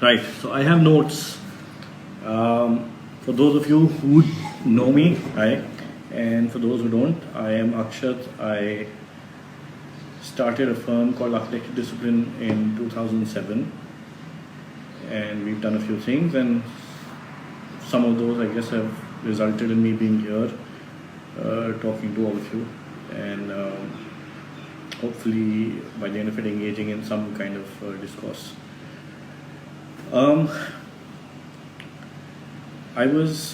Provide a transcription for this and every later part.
Right, so I have notes. For those of you who know me, hi, and for those who don't, I am Akshat. I started a firm called Architecture Discipline in 2007, and we've done a few things, and some of those, I guess, have resulted in me being here, talking to all of you, and hopefully by the end of it engaging in some kind of discourse. I was,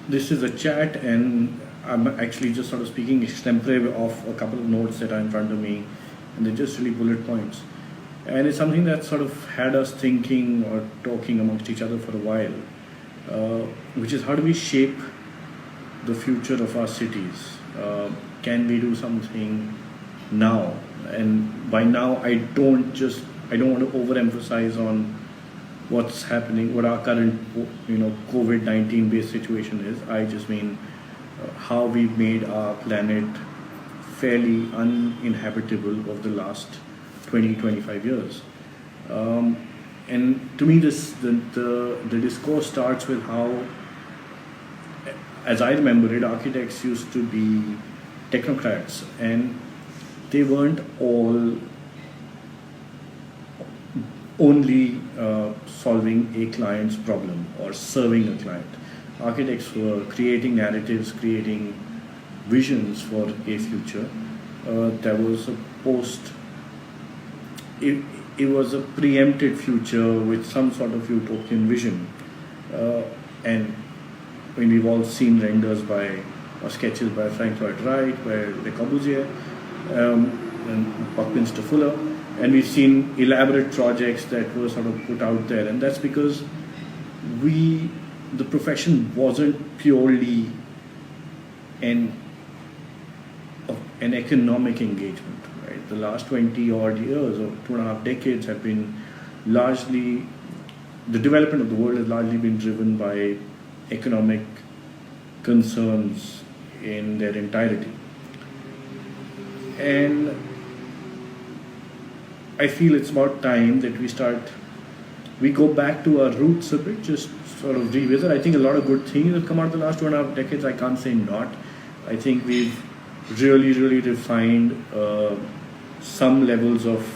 this is a chat, and I'm actually just sort of speaking extempore of a couple of notes that are in front of me, and they're just really bullet points. And it's something that sort of had us thinking or talking amongst each other for a while, which is how do we shape the future of our cities? Can we do something now? And by now, I don't want to overemphasize on what's happening, what our current, COVID-19 based situation is. I just mean how we've made our planet fairly uninhabitable over the last 20-25 years. And to me, the discourse starts with how, as I remember it, architects used to be technocrats, and they weren't all only solving a client's problem or serving a client. Architects were creating narratives, creating visions for a future. There was a it was a preempted future with some sort of utopian vision. And when we've all seen renders or sketches by Frank Lloyd Wright, by Le Corbusier, and Buckminster Fuller, and we've seen elaborate projects that were sort of put out there, and that's because the profession wasn't purely an economic engagement, right? The last 20 odd years or 2.5 decades have been largely, the development of the world has largely been driven by economic concerns in their entirety. And I feel it's about time that we go back to our roots a bit, just sort of revisit. I think a lot of good things have come out of the last 2.5 decades. I can't say not. I think we've really, really refined some levels of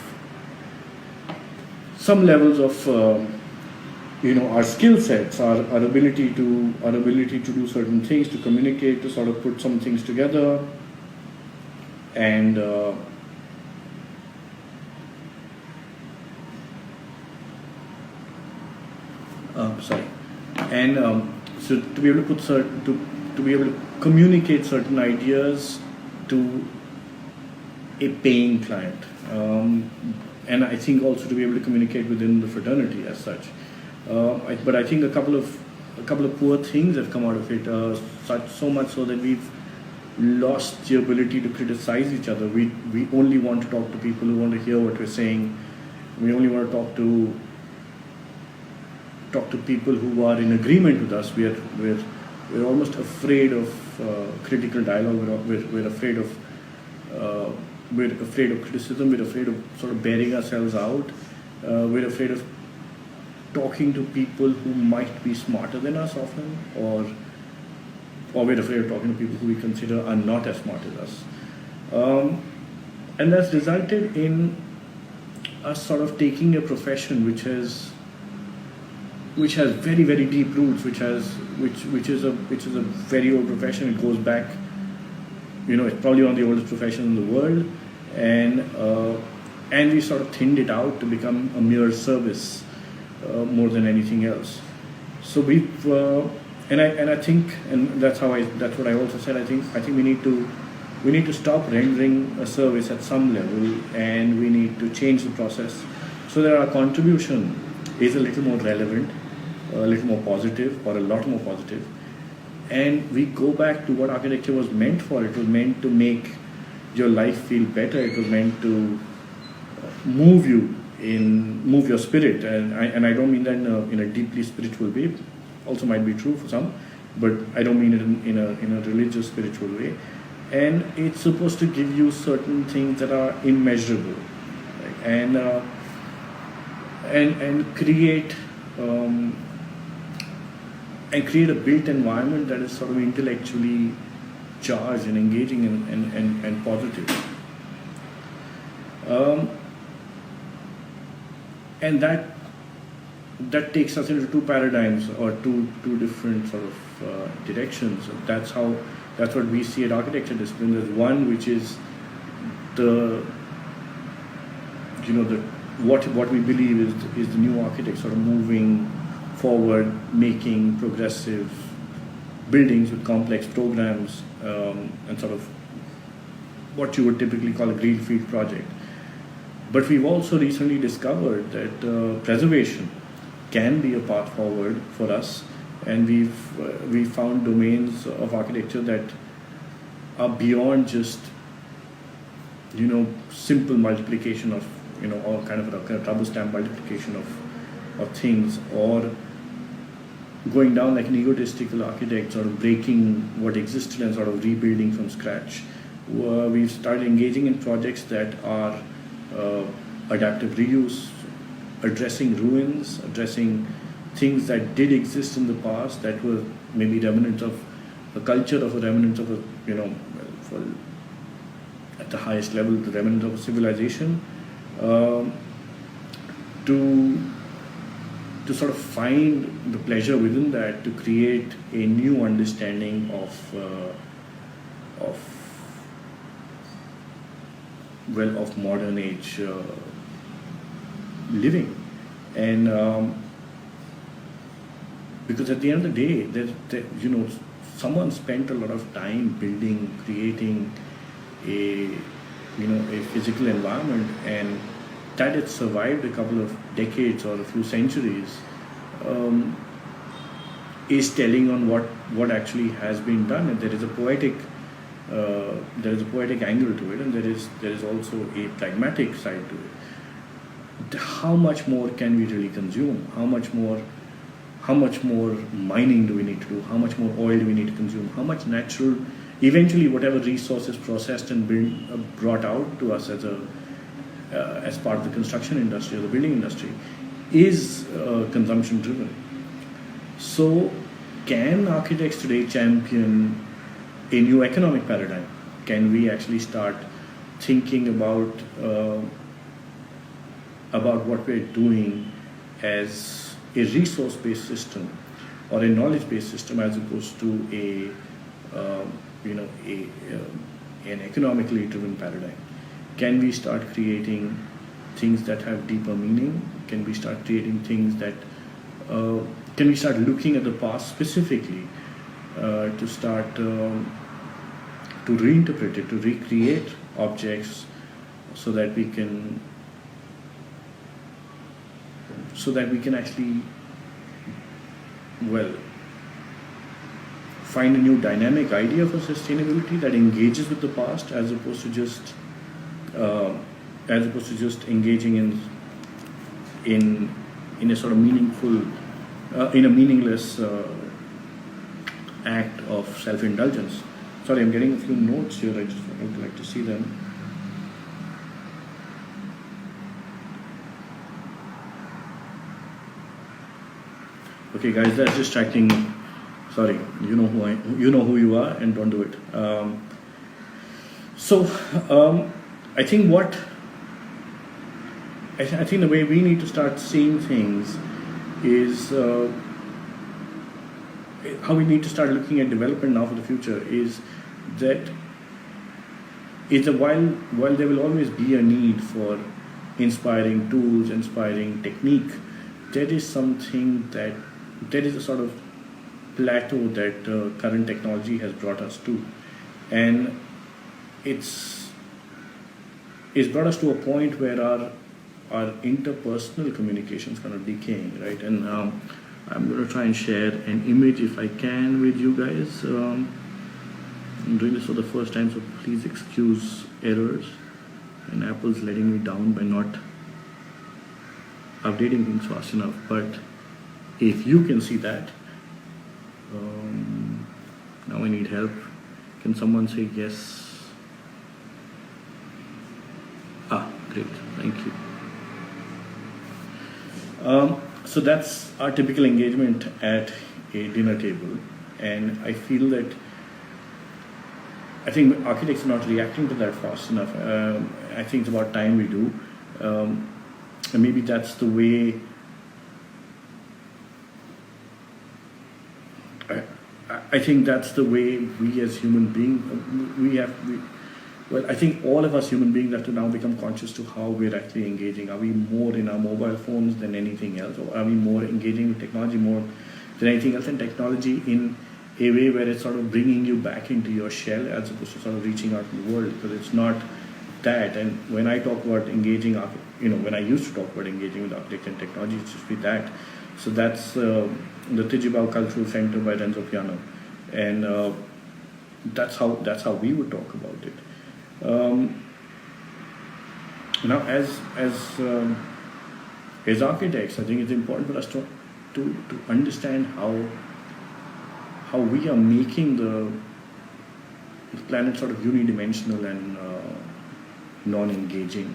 our skill sets, our ability to do certain things, to communicate, to sort of put some things together, and so to be able to be able to communicate certain ideas to a paying client, and I think also to be able to communicate within the fraternity as such. But I think a couple of poor things have come out of it. So much so that we've lost the ability to criticize each other. We only want to talk to people who want to hear what we're saying. We only want to talk to people who are in agreement with us. We're almost afraid of critical dialogue. We're afraid of criticism. We're afraid of sort of bearing ourselves out. We're afraid of talking to people who might be smarter than us often, or we're afraid of talking to people who we consider are not as smart as us. And that's resulted in us sort of taking a profession which has very, very deep roots, which is a very old profession. It goes back, it's probably one of the oldest professions in the world, and we sort of thinned it out to become a mere service more than anything else. So we've and I think, and that's what I also said. I think we need to stop rendering a service at some level, and we need to change the process so that our contribution is a little more relevant, a little more positive, or a lot more positive, and we go back to what architecture was meant for. It was meant to make your life feel better. It was meant to move your spirit, and I don't mean that in a deeply spiritual way. Also might be true for some, but I don't mean it in a religious, spiritual way. And it's supposed to give you certain things that are immeasurable, right? And and create a built environment that is sort of intellectually charged and engaging and positive. And that takes us into two paradigms or two different sort of directions. That's what we see at architecture discipline. There's one which is what we believe is the new architect sort of moving forward, making progressive buildings with complex programs, and sort of what you would typically call a greenfield project. But we've also recently discovered that preservation can be a path forward for us, and we've found domains of architecture that are beyond just simple multiplication of all kind of a rubber stamp multiplication of things, or going down like an egotistical architect, sort of breaking what existed and sort of rebuilding from scratch. We've started engaging in projects that are adaptive reuse, addressing ruins, addressing things that did exist in the past that were maybe remnants of a culture, of a remnant of a, at the highest level, the remnant of a civilization, to sort of find the pleasure within that, to create a new understanding of modern age living. And because at the end of the day, someone spent a lot of time building, creating a physical environment, and that it survived a couple of decades or a few centuries is telling on what actually has been done. And there is a poetic angle to it, and there is also a pragmatic side to it. How much more can we really consume? How much more mining do we need to do? How much more oil do we need to consume? How much natural, eventually whatever resource is processed and brought out to us as part of the construction industry or the building industry is consumption driven. So can architects today champion a new economic paradigm? Can we actually start thinking about what we're doing as a resource-based system or a knowledge-based system, as opposed to an economically driven paradigm? Can we start creating things that have deeper meaning? Can we start creating things that can we start looking at the past specifically to start to reinterpret it, to recreate objects so that we can actually find a new dynamic idea for sustainability that engages with the past, as opposed to just engaging in a sort of meaningful, in a meaningless act of self-indulgence. Sorry, I'm getting a few notes here. I just would like to see them. Okay, guys, that's distracting. Sorry, you know who you are, and don't do it. I think the way we need to start seeing things is how we need to start looking at development now for the future is that while there will always be a need for inspiring tools, inspiring technique, there is a sort of plateau that current technology has brought us to, and it's brought us to a point where our interpersonal communication is kind of decaying, right? And I'm going to try and share an image if I can with you guys. I'm doing this for the first time, so please excuse errors. And Apple's letting me down by not updating things fast enough. But if you can see that, now I need help. Can someone say yes? Great, thank you. So that's our typical engagement at a dinner table, and I feel that I think architects are not reacting to that fast enough. I think it's about time we do, and maybe that's the way. I think that's the way we as human beings, well, I think all of us human beings have to now become conscious to how we're actually engaging. Are we more in our mobile phones than anything else? Or are we more engaging with technology more than anything else? And technology in a way where it's sort of bringing you back into your shell as opposed to sort of reaching out to the world, because it's not that. And when I talk about engaging, when I used to talk about engaging with architecture and technology, it's just with that. So that's the Tijibao Cultural Center by Renzo Piano. And that's how we would talk about it. Now, as architects, I think it's important for us to understand how we are making the planet sort of unidimensional and non-engaging.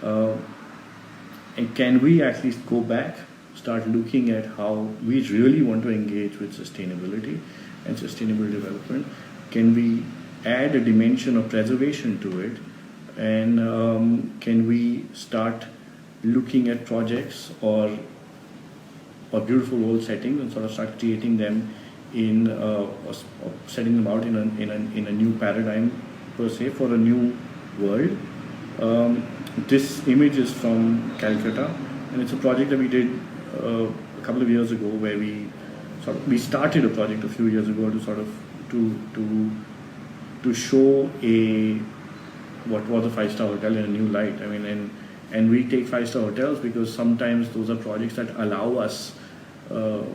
And can we at least go back, start looking at how we really want to engage with sustainability and sustainable development? Can we add a dimension of preservation to it, and can we start looking at projects or beautiful old settings and sort of start creating them in or setting them out in a new paradigm per se for a new world? This image is from Calcutta, and it's a project that we did a couple of years ago, where we started a project a few years ago to sort of to show what was a 5-star hotel in a new light. I mean, and we take 5-star hotels because sometimes those are projects that allow us the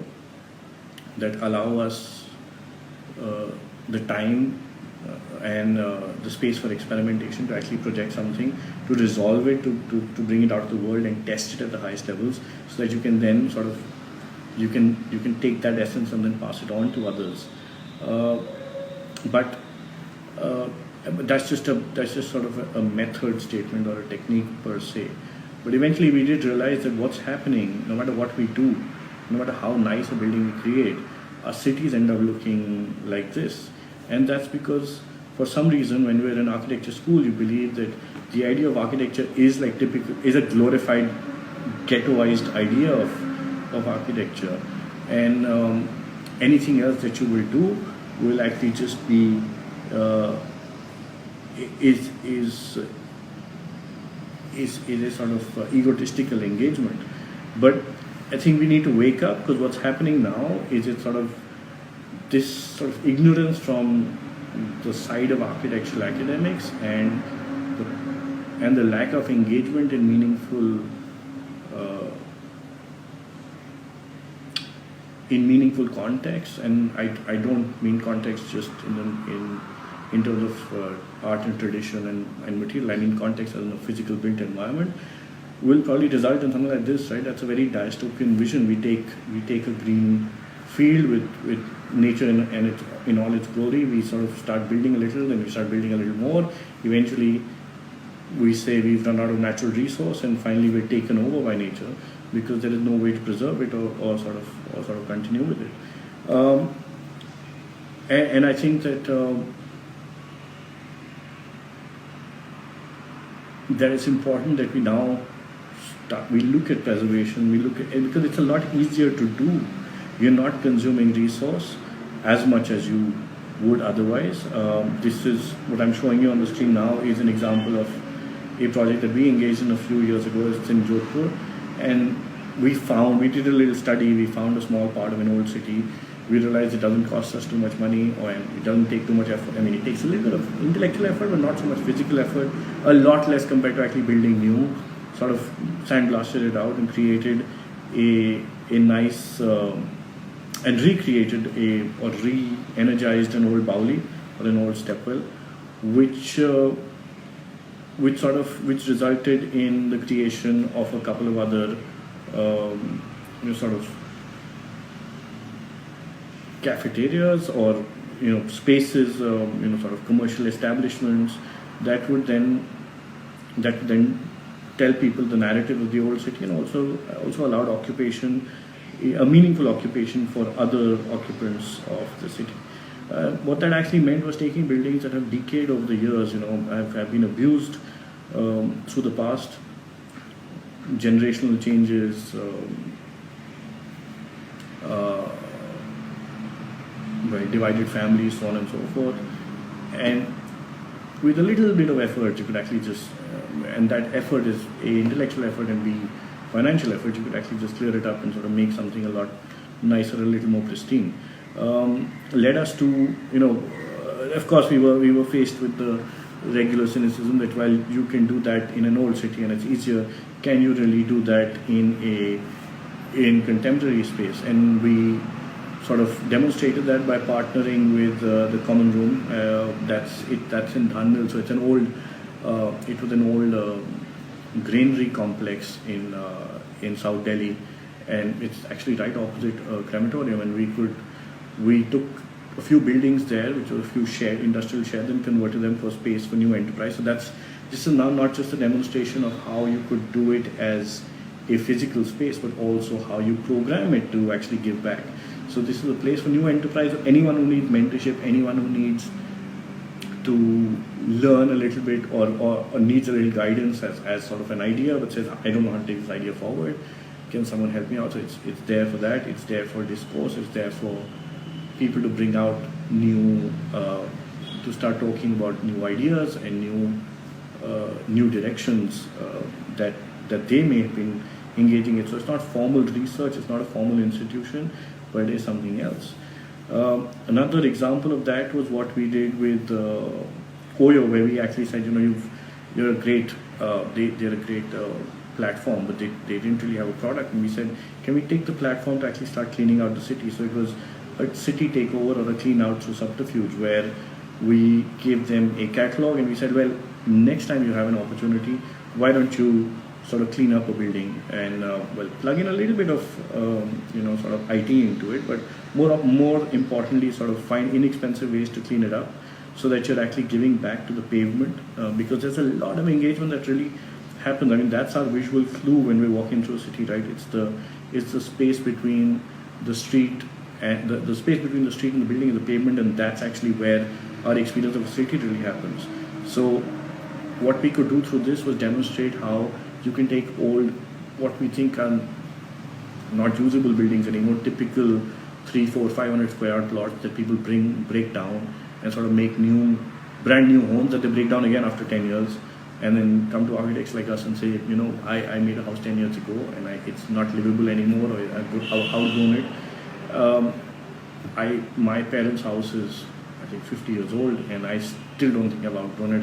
time and the space for experimentation to actually project something, to resolve it, to bring it out of the world and test it at the highest levels, so that you can then sort of you can take that essence and then pass it on to others. But that's just sort of a method statement or a technique per se. But eventually we did realize that what's happening, no matter what we do, no matter how nice a building we create, our cities end up looking like this. And that's because for some reason, when we're in architecture school, you believe that the idea of architecture is a glorified ghettoized idea of architecture, and anything else that you will do will actually just be is a sort of egotistical engagement. But I think we need to wake up, because what's happening now is it's sort of this sort of ignorance from the side of architectural academics, and the lack of engagement in meaningful context. And I don't mean context just in terms of art and tradition and material. I mean context as in a physical built environment will probably result in something like this, right? That's a very dystopian vision. We take a green field with nature in all its glory. We sort of start building a little, then we start building a little more. Eventually, we say we've run out of natural resource, and finally we're taken over by nature because there is no way to preserve it or sort of continue with it. And I think that that it's important that we now we look at preservation. We look at it because it's a lot easier to do. You're not consuming resource as much as you would otherwise. This is what I'm showing you on the screen now is an example of a project that we engaged in a few years ago. It's in Jodhpur, and we did a little study. We found a small part of an old city. We realized it doesn't cost us too much money, and it doesn't take too much effort. I mean, it takes a little bit of intellectual effort, but not so much physical effort. A lot less compared to actually building new. Sort of sandblasted it out and created a nice and recreated or re-energized an old Bauli or an old stepwell, which resulted in the creation of a couple of other sort of cafeterias or spaces, sort of commercial establishments that would then tell people the narrative of the old city, and also allowed occupation, a meaningful occupation for other occupants of the city. What that actually meant was taking buildings that have decayed over the years, have been abused through the past, generational changes, divided families, so on and so forth. And with a little bit of effort, you could actually just, and that effort is A, intellectual effort, and B, financial effort, you could actually just clear it up and sort of make something a lot nicer, a little more pristine. Led us to, of course, we were faced with the regular cynicism that while you can do that in an old city and it's easier, can you really do that in contemporary space? And we sort of demonstrated that by partnering with the Common Room. That's in Dhanmil, so it's an old. It was an old granary complex in South Delhi, and it's actually right opposite a crematorium. And we took a few buildings there, which were a few industrial sheds, and converted them for space for new enterprise. So this is now not just a demonstration of how you could do it as a physical space, but also how you program it to actually give back. So this is a place for new enterprise. Anyone who needs mentorship, anyone who needs to learn a little bit or needs a little guidance as sort of an idea, but says, I don't know how to take this idea forward. Can someone help me out? So it's there for that. It's there for discourse. It's there for people to bring out new, to start talking about new ideas and new directions that they may have been engaging in. So it's not formal research. It's not a formal institution, but it is something else. Another example of that was what we did with Oyo, where we actually said, you're a great, they're a great platform, but they didn't really have a product. And we said, can we take the platform to actually start cleaning out the city? So it was a city takeover or a clean out through subterfuge, where we gave them a catalog and we said, well, next time you have an opportunity, why don't you sort of clean up a building and plug in a little bit of sort of IT into it, but more importantly, sort of find inexpensive ways to clean it up, so that you're actually giving back to the pavement, because there's a lot of engagement that really happens. I mean, that's our visual clue when we're walking through a city, right? It's the space between the street and the space between the street and the building and the pavement, and that's actually where our experience of a city really happens. So what we could do through this was demonstrate how you can take old, what we think are not usable buildings anymore, typical 300, 400, 500 square yard plots that people break down and sort of make brand new homes that they break down again after 10 years, and then come to architects like us and say, I made a house 10 years ago and it's not livable anymore, or I've outgrown it. My parents' house is, I think, 50 years old, and I still don't think I've outgrown it.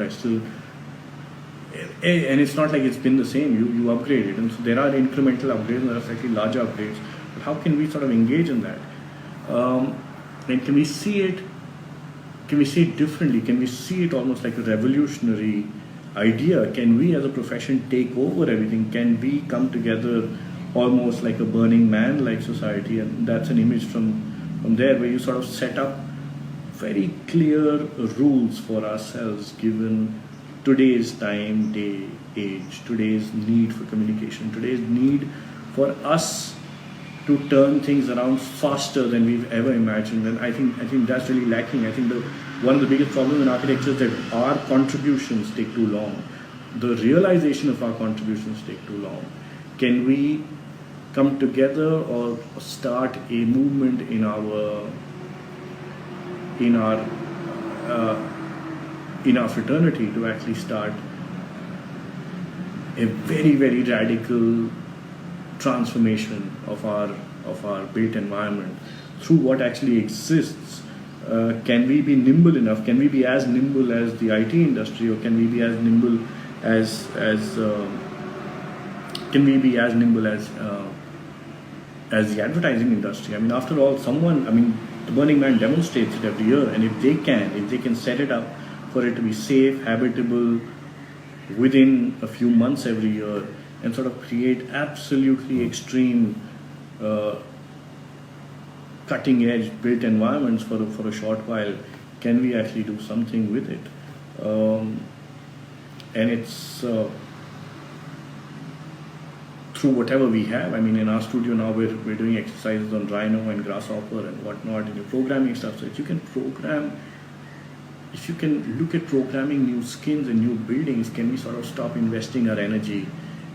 And it's not like it's been the same. You upgrade it, and so there are incremental upgrades, and there are slightly larger upgrades. But how can we sort of engage in that? And can we see it differently? Can we see it almost like a revolutionary idea? Can we as a profession take over everything? Can we come together almost like a Burning Man like society? And that's an image from there, where you sort of set up very clear rules for ourselves, given today's time, day, age, today's need for communication, today's need for us to turn things around faster than we've ever imagined. And I think that's really lacking. I think one of the biggest problems in architecture is that our contributions take too long. The realization of our contributions take too long. Can we come together or start a movement in our fraternity to actually start a very, very radical transformation of our built environment through what actually exists? Can we be nimble enough? Can we be as nimble as the IT industry, or can we be as nimble as the advertising industry? I mean, after all, the Burning Man demonstrates it every year, and if they can set it up for it to be safe, habitable within a few months every year, and sort of create absolutely extreme cutting edge built environments for a short while, can we actually do something with it? And through whatever we have. I mean, in our studio now, we're doing exercises on Rhino and Grasshopper and whatnot, and you're programming stuff. So if you can program, if you can look at programming new skins and new buildings, can we sort of stop investing our energy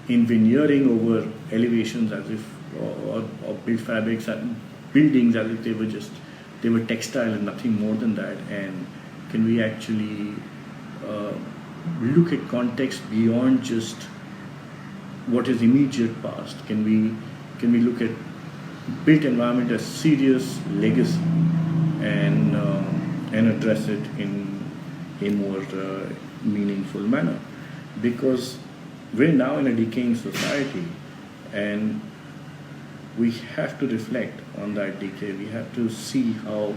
in veneering over elevations as if, or build fabrics and buildings as if they were textile and nothing more than that? And can we actually look at context beyond just what is immediate past? Can we look at built environment as serious legacy and address it in a more meaningful manner? Because we're now in a decaying society, and we have to reflect on that decay. We have to see how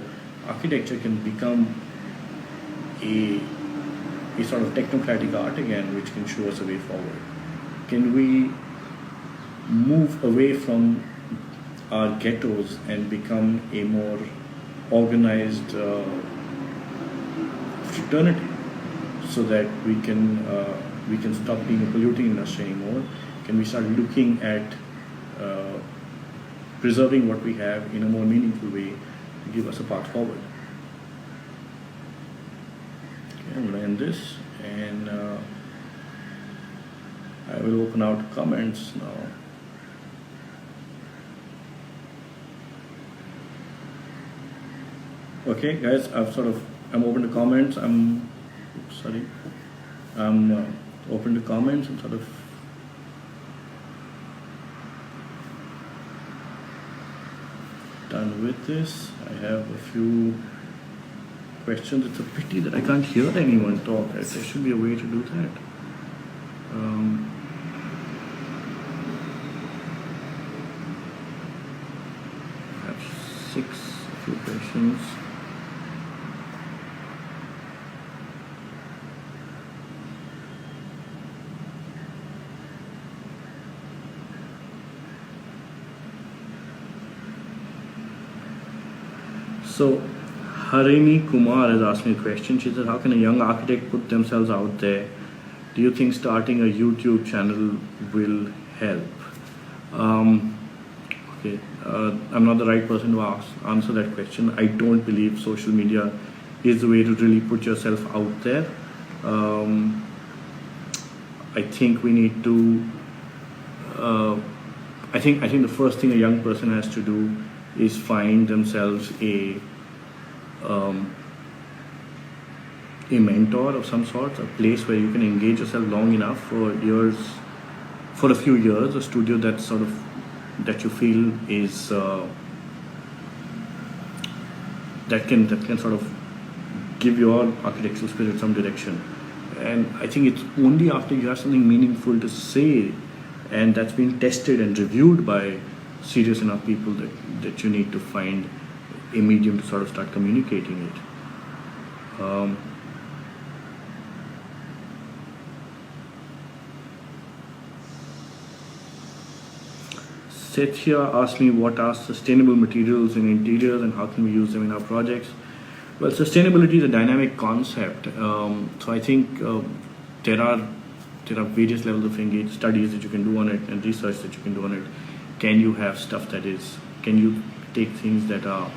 architecture can become a sort of technocratic art again, which can show us a way forward. Can we move away from our ghettos and become a more organized fraternity, so that we can stop being a polluting industry anymore? Can we start looking at preserving what we have in a more meaningful way to give us a path forward? Okay, I'm going to end this, and I will open out comments now. Okay, guys, I'm open to comments. I'm open to comments. I'm sort of done with this. I have a few questions. It's a pity that I can't hear anyone talk. There should be a way to do that. I have a few questions. So, Harini Kumar has asked me a question. She said, how can a young architect put themselves out there? Do you think starting a YouTube channel will help? Okay, I'm not the right person to answer that question. I don't believe social media is the way to really put yourself out there. I think we need to, I think the first thing a young person has to do is find themselves a mentor of some sort, a place where you can engage yourself long enough for a few years, a studio that you feel is that can sort of give your architectural spirit some direction. And I think it's only after you have something meaningful to say, and that's been tested and reviewed by serious enough people, that you need to find a medium to sort of start communicating it. Sethia asked me, what are sustainable materials in interiors and how can we use them in our projects? Well, sustainability is a dynamic concept. So I think there are various levels of studies that you can do on it and research that you can do on it. Can you have stuff can you take things that are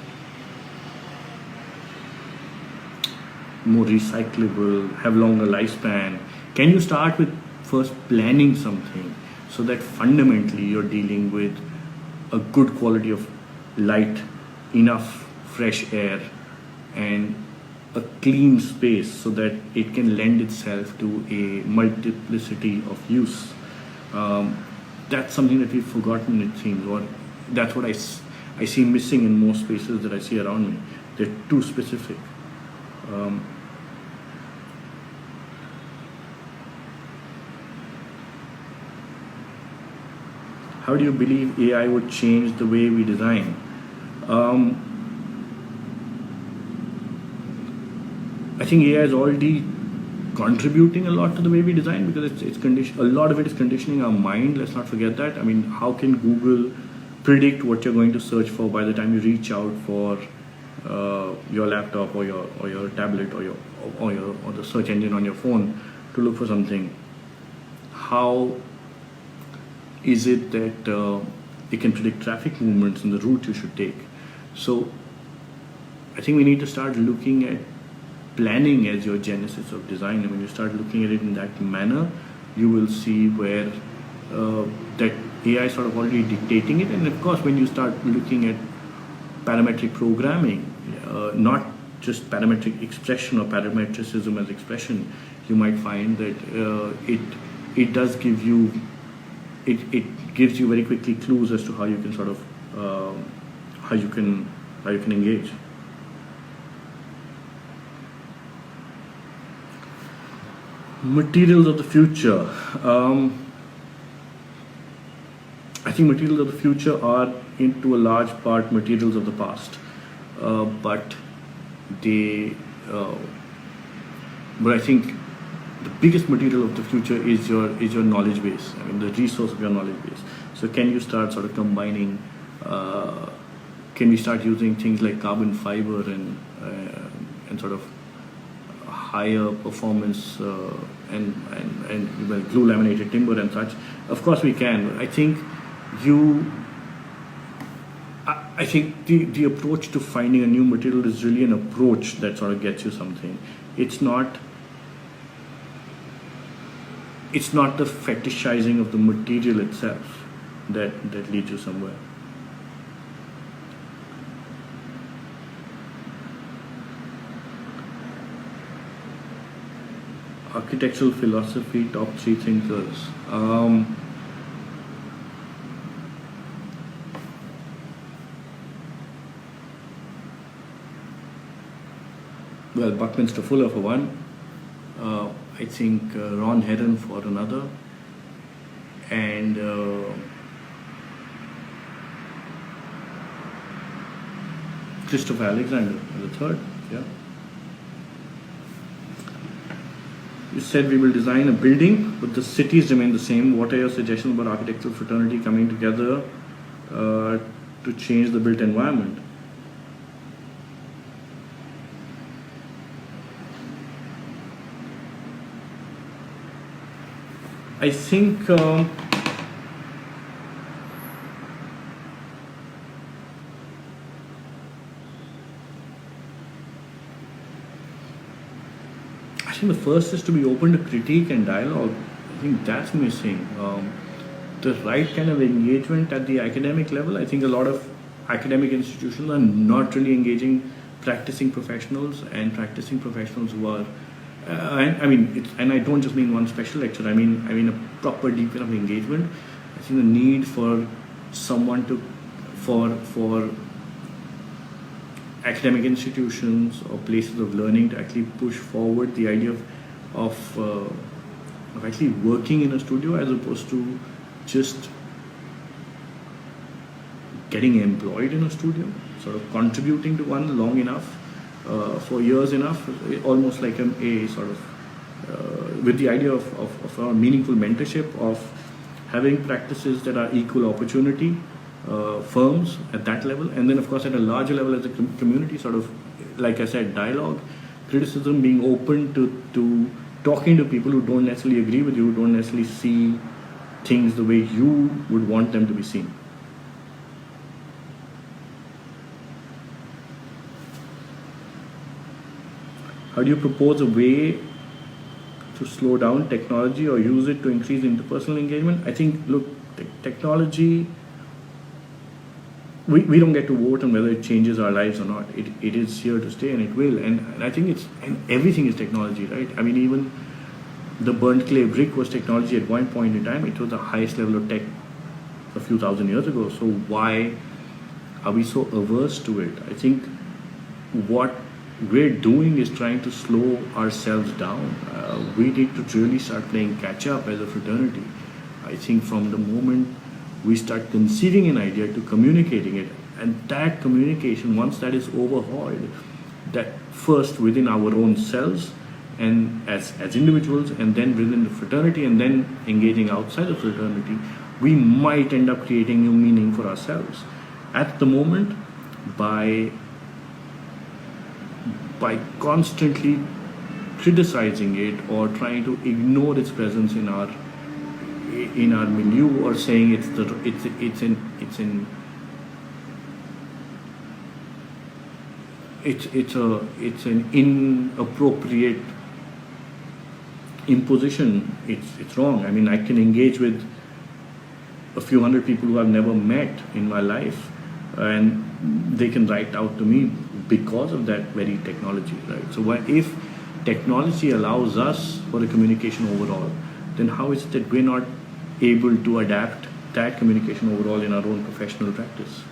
more recyclable, have longer lifespan? Can you start with first planning something so that fundamentally you're dealing with a good quality of light, enough fresh air, and a clean space so that it can lend itself to a multiplicity of use? That's something that we've forgotten, it seems, or that's what I see missing in most spaces that I see around me. They're too specific. How do you believe AI would change the way we design? I think AI is already contributing a lot to the way we design, because a lot of it is conditioning our mind. Let's not forget that. I mean, how can Google predict what you're going to search for by the time you reach out for your laptop or your tablet or the search engine on your phone to look for something? Is it that it can predict traffic movements and the route you should take? So I think we need to start looking at planning as your genesis of design. And when you start looking at it in that manner, you will see where that AI is sort of already dictating it. And of course, when you start looking at parametric programming, not just parametric expression or parametricism as expression, you might find that it does give you it gives you very quickly clues as to how you can sort of how you can engage. Materials of the future. I think materials of the future are, into a large part, materials of the past, but I think the biggest material of the future is your knowledge base. I mean, the resource of your knowledge base. So can you start sort of combining? Can we start using things like carbon fiber and sort of higher performance and glue laminated timber and such? Of course we can. I think the approach to finding a new material is really an approach that sort of gets you something. It's not the fetishizing of the material itself that leads you somewhere. Architectural philosophy, top 3 thinkers. Well, Buckminster Fuller for one. I think Ron Heron for another, and Christopher Alexander as a third. Yeah. You said we will design a building, but the cities remain the same. What are your suggestions about architectural fraternity coming together to change the built environment? I think the first is to be open to critique and dialogue. I think that's missing. The right kind of engagement at the academic level. I think a lot of academic institutions are not really engaging practicing professionals who are. And I don't just mean one special lecture. I mean a proper deep kind of engagement. I think the need for someone for academic institutions or places of learning to actually push forward the idea of actually working in a studio as opposed to just getting employed in a studio, sort of contributing to one long enough, for years enough, almost like a sort of with the idea of a meaningful mentorship, of having practices that are equal opportunity firms at that level, and then of course at a larger level as a community, sort of, like I said, dialogue, criticism, being open to talking to people who don't necessarily agree with you, who don't necessarily see things the way you would want them to be seen. How do you propose a way to slow down technology or use it to increase interpersonal engagement? I think, look, technology, we don't get to vote on whether it changes our lives or not. It is here to stay, and it will. And I think and everything is technology, right? I mean, even the burnt clay brick was technology at one point in time. It was the highest level of tech a few thousand years ago. So why are we so averse to it? I think what we're doing is trying to slow ourselves down. We need to really start playing catch up as a fraternity. I think from the moment we start conceiving an idea to communicating it, and that communication, once that is overhauled, that first within our own selves and as individuals, and then within the fraternity, and then engaging outside the fraternity, we might end up creating new meaning for ourselves. At the moment, by constantly criticizing it or trying to ignore its presence in in our milieu, or saying it's an inappropriate imposition. It's wrong. I mean, I can engage with a few hundred people who I've never met in my life, and they can write out to me because of that very technology, right? So if technology allows us for the communication overall, then how is it that we're not able to adapt that communication overall in our own professional practice?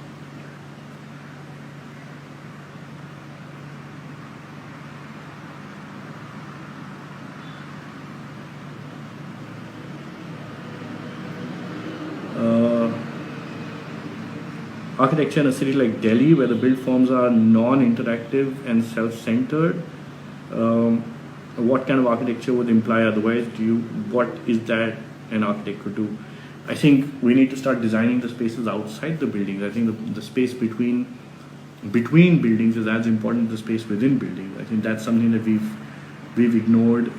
Architecture in a city like Delhi, where the built forms are non-interactive and self-centered, what kind of architecture would imply otherwise? What is that an architect could do? I think we need to start designing the spaces outside the buildings. I think the space between buildings is as important as the space within buildings. I think that's something that we've ignored.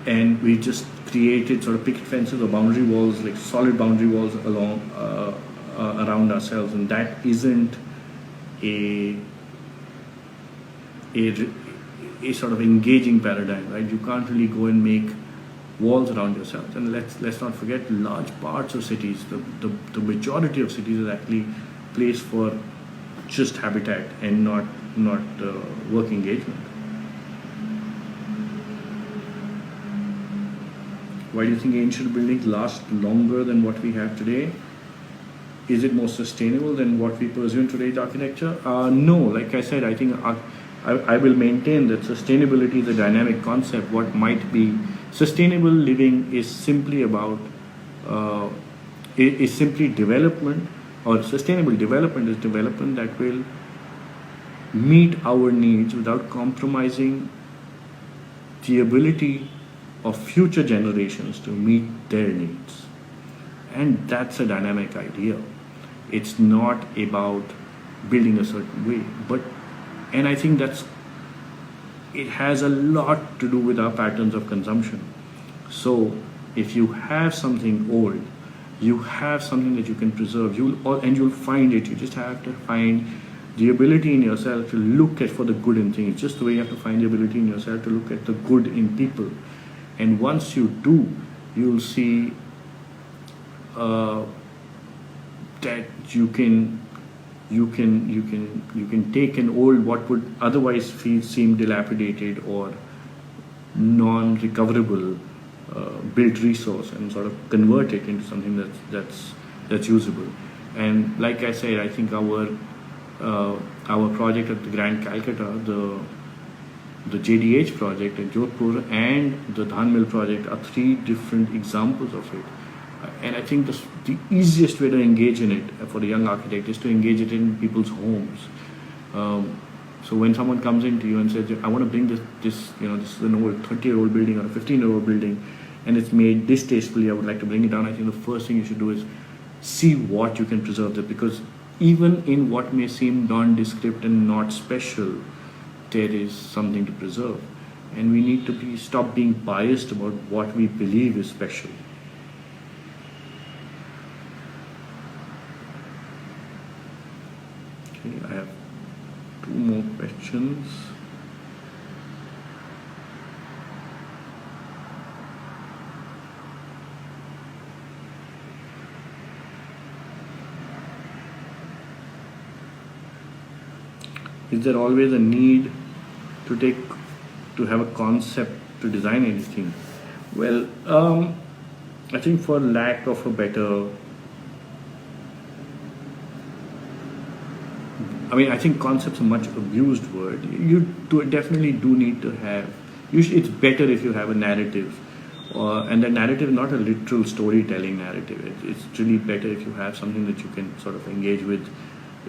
And we just created sort of picket fences or boundary walls, like solid boundary walls along around ourselves, and that isn't a sort of engaging paradigm, right? You can't really go and make walls around yourself. And let's not forget, large parts of cities, the majority of cities is actually placed for just habitat and not work engagement. Why do you think ancient buildings last longer than what we have today? Is it more sustainable than what we pursue in today's architecture? No, like I said, I think I will maintain that sustainability is a dynamic concept. What might be sustainable living is simply about is simply development, or sustainable development is development that will meet our needs without compromising the ability of future generations to meet their needs. And that's a dynamic idea. It's not about building a certain way, and I think it has a lot to do with our patterns of consumption. So if you have something old, you have something that you can preserve, you'll find it. You just have to find the ability in yourself to look at for the good in things, just the way you have to find the ability in yourself to look at the good in people. And once you do, you'll see that you can take an old, what would otherwise seem dilapidated or non-recoverable built resource, and sort of convert it into something that's usable. And like I said, I think our project at the Grand Calcutta, the JDH project at Jodhpur, and the Dhan Mill project are three different examples of it. And I think the easiest way to engage in it for a young architect is to engage it in people's homes. So when someone comes into you and says, I want to bring this is an old 30-year-old building or a 15-year-old building, and it's made distastefully, I would like to bring it down. I think the first thing you should do is see what you can preserve there, because even in what may seem nondescript and not special, there is something to preserve. And we need to stop being biased about what we believe is special. Okay, I have two more questions. Is there always a need to have a concept to design anything? Well, I think for lack of a better, I think concept's a much abused word. You definitely do need to have. It's better if you have a narrative, and the narrative is not a literal storytelling narrative. It's really better if you have something that you can sort of engage with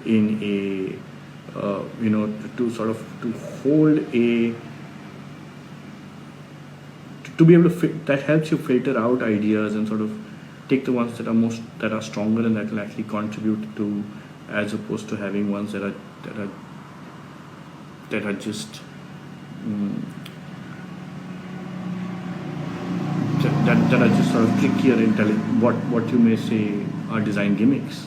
in a to hold to be able to that helps you filter out ideas and sort of take the ones that are stronger and that will actually contribute to, as opposed to having ones that are just that are just sort of trickier in telling what you may say are design gimmicks.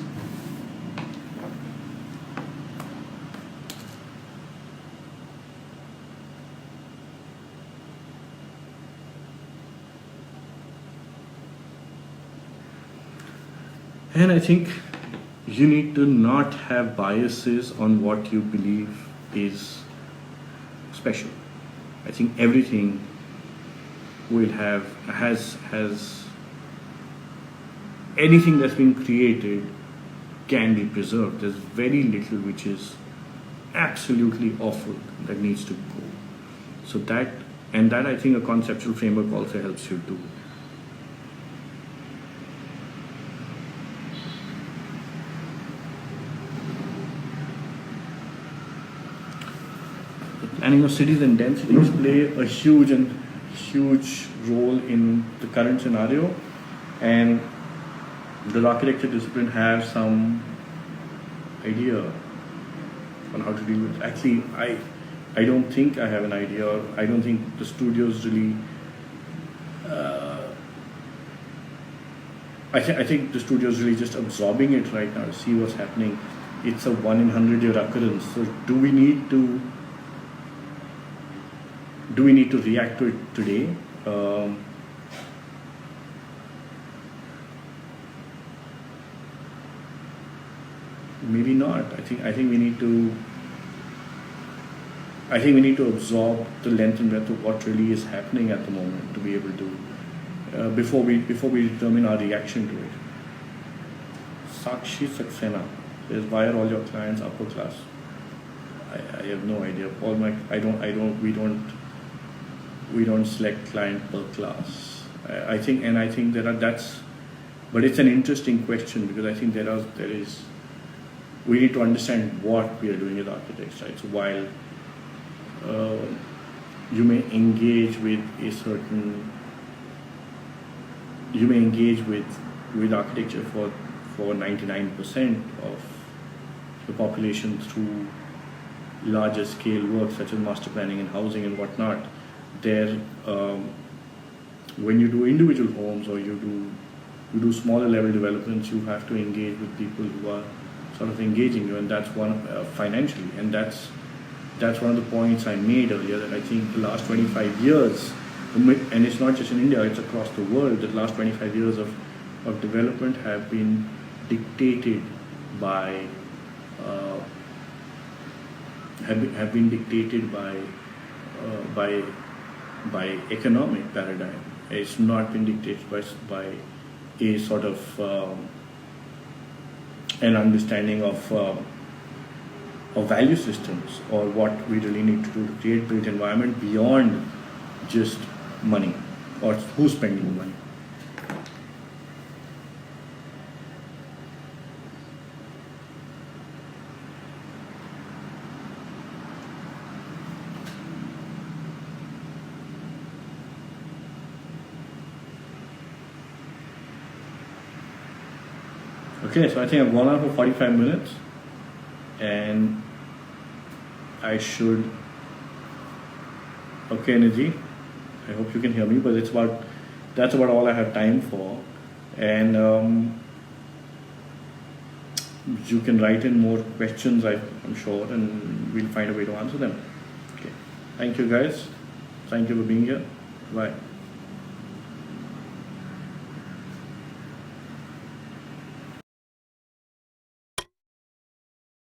And I think you need to not have biases on what you believe is special. I think everything will has anything that's been created can be preserved. There's very little which is absolutely awful that needs to go. So that I think a conceptual framework also helps you do. And cities and densities play a huge role in the current scenario, and the architecture discipline has some idea on how to deal with it. Actually, I don't think I have an idea, or I don't think the studios really. I think the studios really just absorbing it right now to see what's happening. It's a 1 in 100-year occurrence. So do we need to react to it today? Maybe not. I think we need to. I think we need to absorb the length and breadth of what really is happening at the moment to be able to before we determine our reaction to it. Sakshi Saxena says, why are all your clients upper class? I have no idea. We don't select client per class. I think but it's an interesting question, because I think we need to understand what we are doing as architects, right? So while you may engage with architecture for 99% of the population through larger scale work such as master planning and housing and whatnot. When you do individual homes or you do smaller level developments, you have to engage with people who are sort of engaging you, and that's one financially, and that's one of the points I made earlier, that I think the last 25 years, and it's not just in India, it's across the world, the last 25 years of development have been dictated by by economic paradigm. It's not been dictated by a sort of an understanding of value systems, or what we really need to do to create built environment beyond just money or who's spending the money. Okay, so I think I've gone on for 45 minutes, and I should. Okay, Nidhi, I hope you can hear me, but that's about all I have time for, and you can write in more questions, I'm sure, and we'll find a way to answer them. Okay, thank you guys. Thank you for being here. Bye.